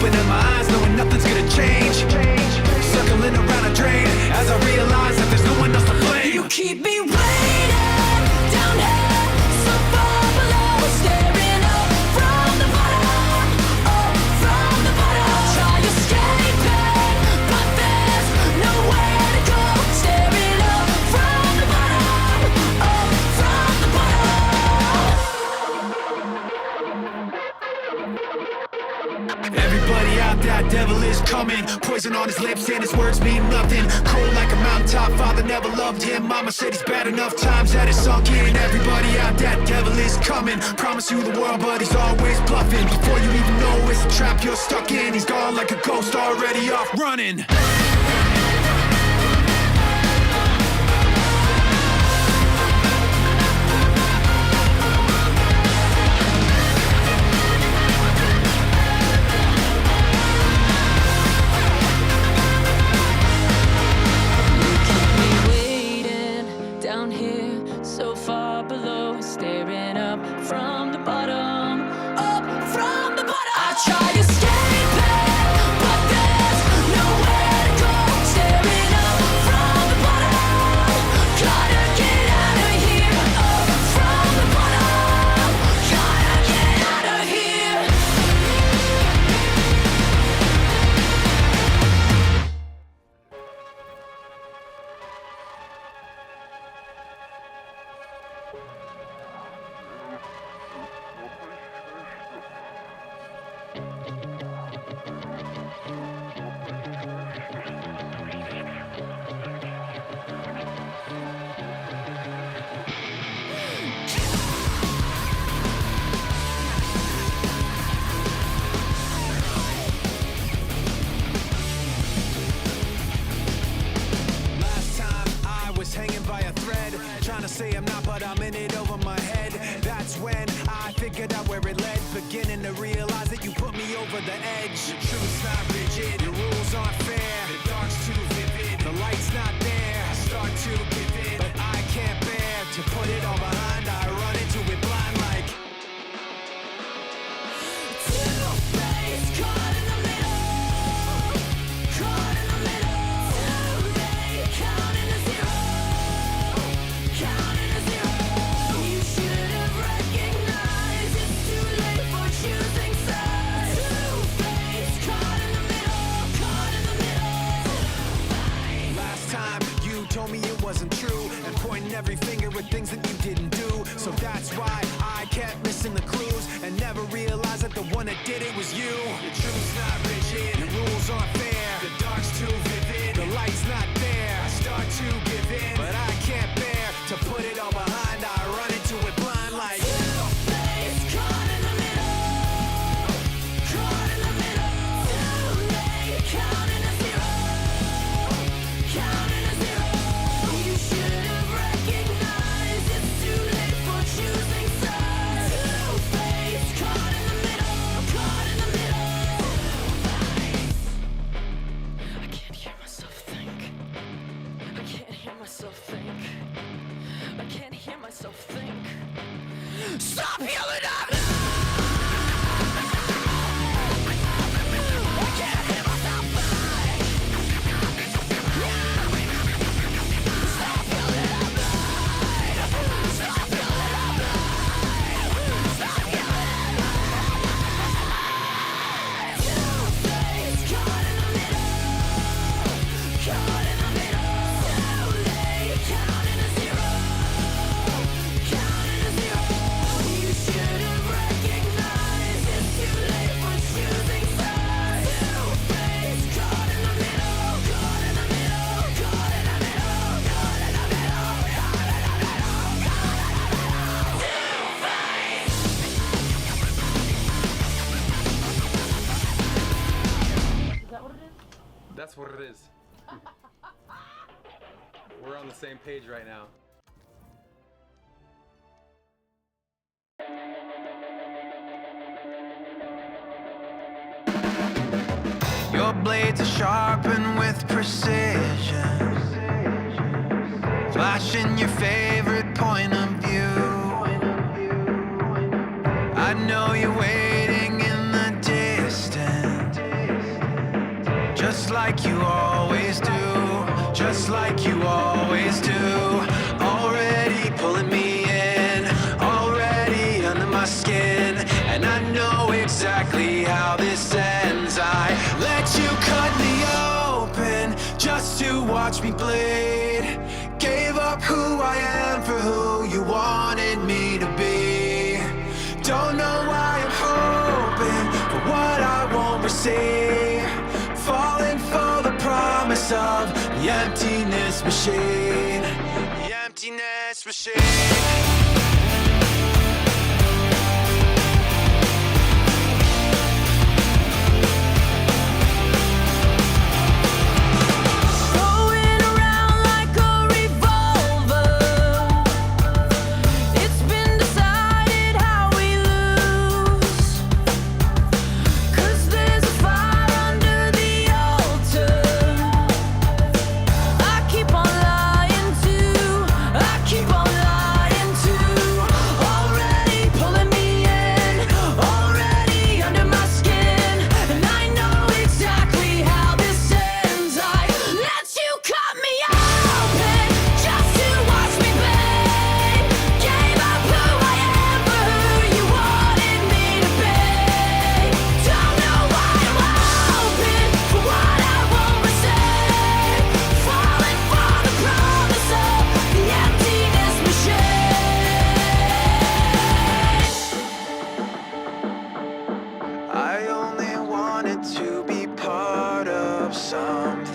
Looking at my eyes, knowing nothing's gonna change. Circling around a drain, as I realize that there's no one else to blame. You keep me waiting down here, so far below, staring up from the bottom, up from the bottom. Try escaping, but there's nowhere to go. Staring up from the bottom, up from the bottom. Everybody out, that devil is coming. Poison on his lips and his words mean nothing. Cold like a mountaintop, father never loved him. Mama said he's bad enough times that it's sunk in. Everybody out, that devil is coming. Promise you the world, but he's always bluffing. Before you even know it's a trap you're stuck in. He's gone like a ghost, already off running. Down here, so far below, staring up from the bottom, up from the bottom. I try escaping, but there's nowhere to go. Staring up from the bottom, gotta get out of here. Up from the bottom, gotta get out of here. Hanging by a thread, trying to say I'm not, but I'm in it over my head. That's when I figured out where it led, beginning to realize that you put me over the edge. The truth's not rigid, your rules aren't fair, the dark's too vivid, the light's not there. I start to give in, but I can't bear to put it all behind. I run into it blind like Two-faced, caught in the middle, caught in the middle. Too late, counting to zero. Counting to zero. You should have recognized it's too late for choosing sides. Two-faced, caught in the middle, caught in the middle. last time you told me it wasn't true, and pointing every finger at things that you didn't do. So that's why I kept missing the clues, and never realized that the one that did it was you. Your truth's not rigid, your rules aren't fair, the dark's too vivid, the light's not there. I start to give in, but I can't bear to put it all behind. I run into it blind like Two-faced, caught in the middle, caught in the middle. Too late, counting to zero, counting to zero. You should have recognized it's too late for choosing sides. Two-faced, caught in the middle, caught in the middle. I can't hear myself think. I can't hear myself think. I can't hear myself think. Stop yelling at me! I can't hear myself think. Stop yelling at me! Stop yelling at me! Stop yelling at me! Two-faced, caught in the middle, caught in the middle. Too late, counting to zero, counting to zero. You should have recognized it's too late for choosing sides. Two-faced, caught in the middle, caught in the middle, caught in the middle, caught in the middle, caught in the middle, caught in the middle. Two-faced. Is that what it is? That's what it is. We're on the same page right now. your blades are sharpened with precision, flashing your favorite point of view. I know you're waiting in the distance, like you always do, just like you always do. Already pulling me in, already under my skin, and I know exactly how this ends. I let you cut me open just to watch me bleed. Gave up who I am for who you wanted me to be. Don't know why I'm hoping for what I won't receive. Falling for the promise of the emptiness machine. The emptiness machine. Going around like a revolver. It's been decided how we lose. 'Cause there's a fire under the altar. I keep on lying to. I keep on lying to. Already pulling me in. Already under my skin. And I know exactly how this ends. I let you cut me open just to watch me bleed. Gave up who I am for who you wanted me to be. Don't know why I'm hoping for what I won't receive. Falling for the promise of the emptiness machine. I only wanted to be part of something